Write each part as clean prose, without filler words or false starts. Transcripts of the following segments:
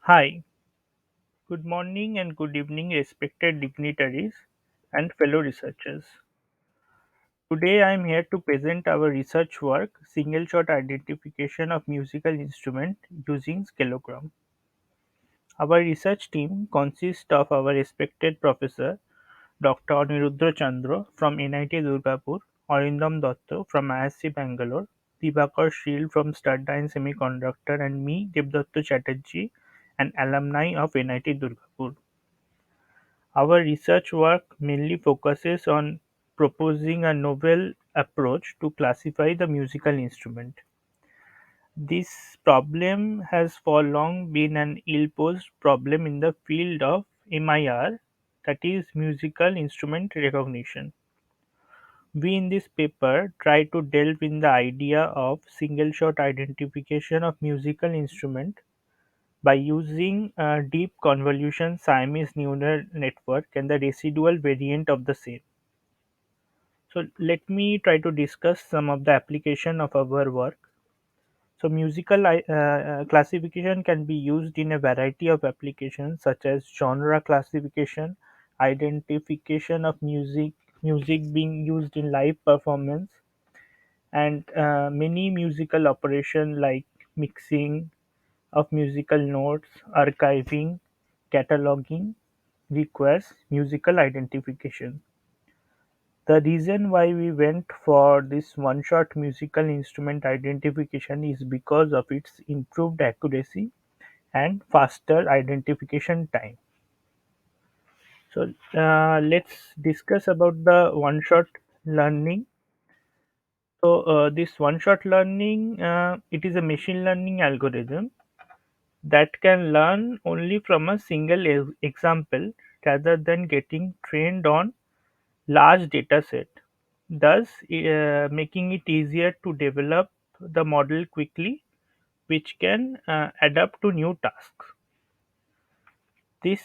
Hi, good morning and good evening, respected dignitaries and fellow researchers. Today I am here to present our research work, Single Shot Identification of Musical Instrument using Scalogram. Our research team consists of our respected professor, Dr. Aniruddha Chandra from NIT Durgapur, Arindam Dotto from ISC Bangalore, Dibakar Sheel from Studine Semiconductor, and me, Devdatta Chatterjee, an alumni of NIT Durgapur. Our research work mainly focuses on proposing a novel approach to classify the musical instrument. This problem has for long been an ill-posed problem in the field of MIR, that is, musical instrument recognition. We in this paper try to delve in the idea of single-shot identification of musical instrument by using a deep convolution Siamese neural network and the residual variant of the same. So let me try to discuss some of the application of our work. So musical classification can be used in a variety of applications such as genre classification, identification of music being used in live performance, and many musical operation like mixing of musical notes, archiving, cataloging requires musical identification. The reason why we went for this one-shot musical instrument identification is because of its improved accuracy and faster identification time. So let's discuss about the one-shot learning. So this one-shot learning, it is a machine learning algorithm that can learn only from a single example rather than getting trained on large dataset, thus making it easier to develop the model quickly, which can adapt to new tasks. This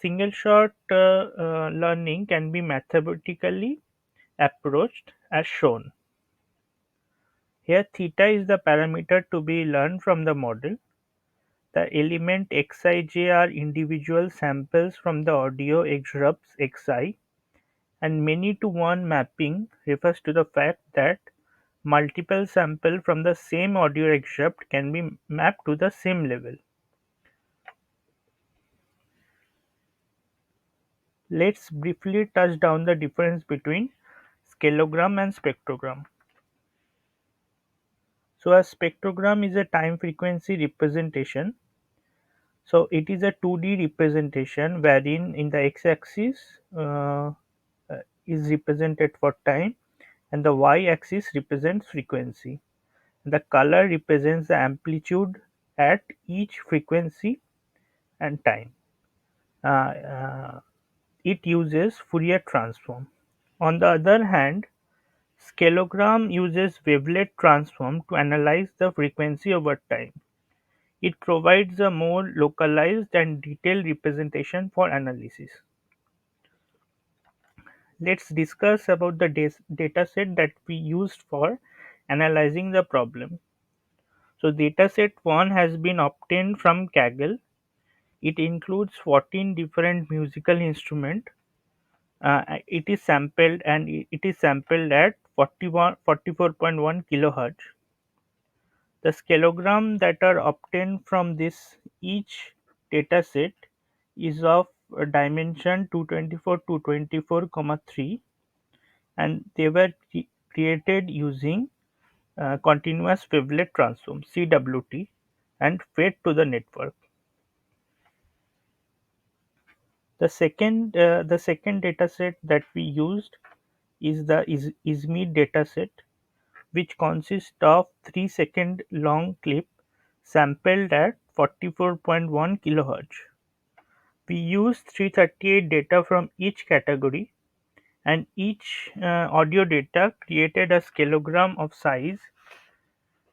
single shot learning can be mathematically approached as shown. Here, theta is the parameter to be learned from the model. The element xij are individual samples from the audio excerpts xi, and many-to-one mapping refers to the fact that multiple samples from the same audio excerpt can be mapped to the same level. Let's briefly touch down the difference between scalogram and spectrogram. So a spectrogram is a time frequency representation. So it is a 2D representation wherein in the x-axis is represented for time and the y-axis represents frequency. The color represents the amplitude at each frequency and time. Uh, it uses Fourier transform. On the other hand, scalogram uses wavelet transform to analyze the frequency over time. It provides a more localized and detailed representation for analysis. Let's discuss about the dataset that we used for analyzing the problem. So dataset 1 has been obtained from Kaggle. It includes 14 different musical instruments. It is sampled and it is sampled at 44.1 kilohertz. The scalogram that are obtained from this each dataset is of dimension 224 to 24, 3, and they were created using continuous wavelet transform (CWT) and fed to the network. The second dataset that we used is the ISME dataset, which consists of 3-second long clip sampled at 44.1 kHz. We used 338 data from each category, and each audio data created a scalogram of size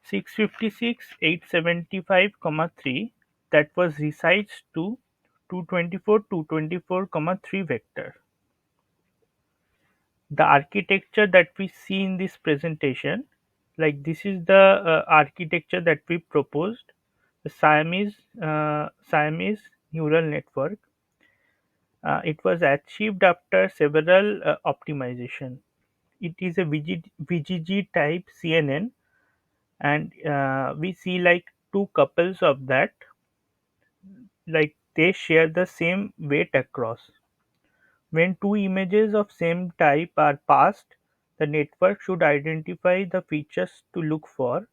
656, 875, 3 that was resized to 224, 224, 3 vector. The architecture that we see in this presentation, like this is the architecture that we proposed. The Siamese neural network. It was achieved after several optimization. It is a VGG type CNN, and we see like two couples of that, like they share the same weight across. When two images of same type are passed, the network should identify the features to look for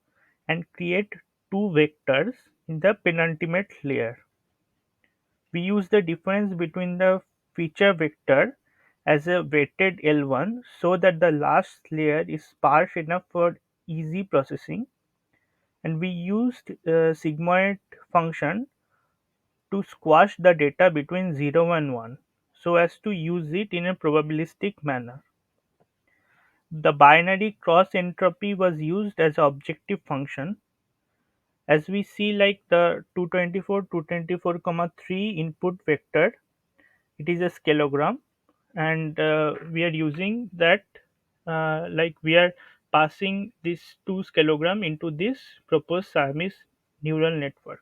and create two vectors in the penultimate layer. We use the difference between the feature vector as a weighted L1 so that the last layer is sparse enough for easy processing, and we used sigmoid function to squash the data between 0 and 1 so as to use it in a probabilistic manner. The binary cross entropy was used as an objective function. As we see like the 224 224 comma 3 input vector, it is a scalogram, and we are using that, like we are passing these two scalogram into this proposed Siamese neural network.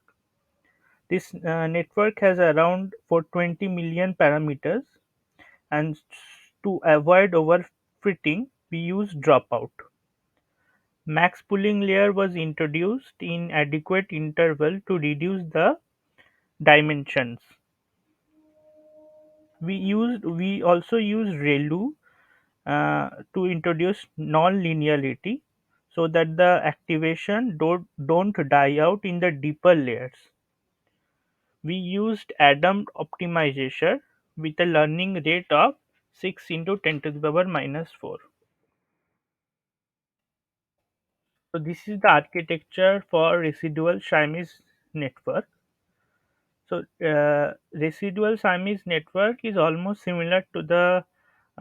This network has around 420 million parameters, and to avoid overfitting, we use dropout. Max pooling layer was introduced in adequate interval to reduce the dimensions. We also use ReLU to introduce non-linearity so that the activation don't die out in the deeper layers. We used Adam optimization with a learning rate of 6 into 10 to the power minus 4. So this is the architecture for residual Siamese network. So residual Siamese network is almost similar to the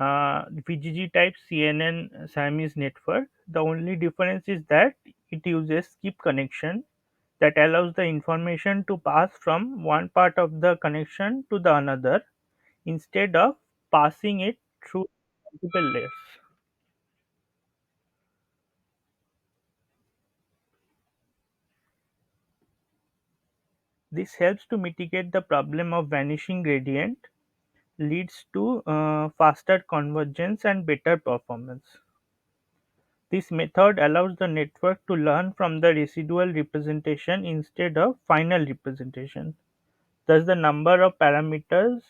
VGG type CNN Siamese network. The only difference is that it uses skip connection that allows the information to pass from one part of the connection to the another instead of passing it through multiple layers. This helps to mitigate the problem of vanishing gradient, leads to faster convergence and better performance. This method allows the network to learn from the residual representation instead of final representation. Thus, the number of parameters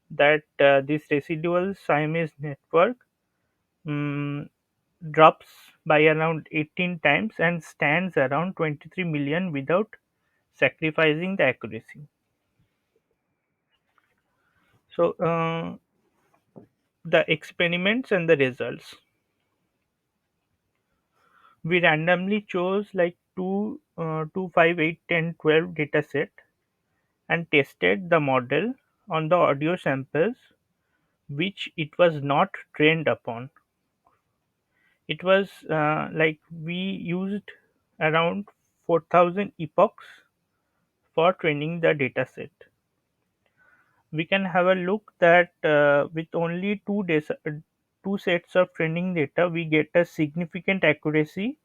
that this residual Siamese network mm, drops by around 18 times and stands around 23 million without sacrificing the accuracy. So, the experiments and the results. We randomly chose like 2, 5, 8, 10, 12 dataset and tested the model on the audio samples which it was not trained upon. It was like we used around 4,000 epochs for training the dataset. We can have a look that with only two sets of training data, we get a significant accuracy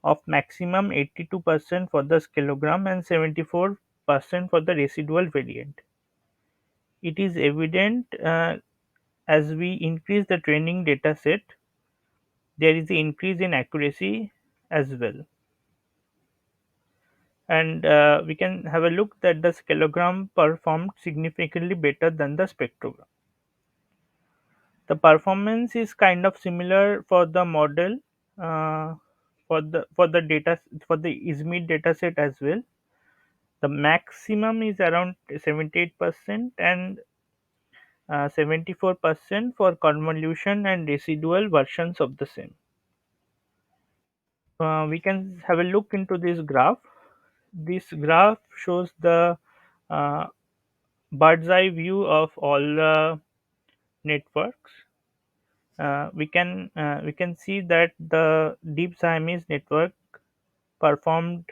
of maximum 82% for the scalogram and 74% for the residual variant. It is evident as we increase the training data set, there is an increase in accuracy as well. And we can have a look that the scalogram performed significantly better than the spectrogram. The performance is kind of similar for the model, uh, for the data for the ISMID dataset as well. The maximum is around 78% and 74% for convolution and residual versions of the same. We can have a look into this graph. This graph shows the uh, bird's eye view of all the networks. We can see that the deep Siamese network performed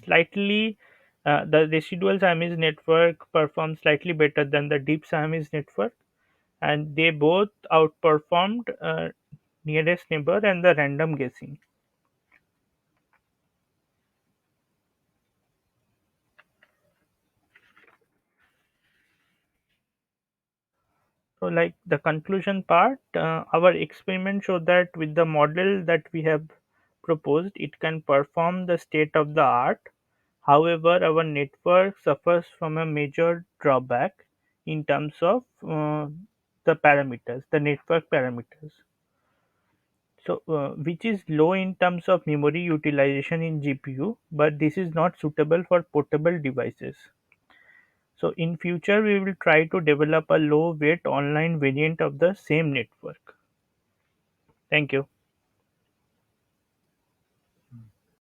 slightly. The residual Siamese network performed slightly better than the deep Siamese network, and they both outperformed nearest neighbor and the random guessing. So, like the conclusion part, our experiment showed that with the model that we have proposed, it can perform the state of the art. However, our network suffers from a major drawback in terms of the parameters, the network parameters. So, which is low in terms of memory utilization in GPU, but this is not suitable for portable devices. So, in future, we will try to develop a low weight online variant of the same network. Thank you.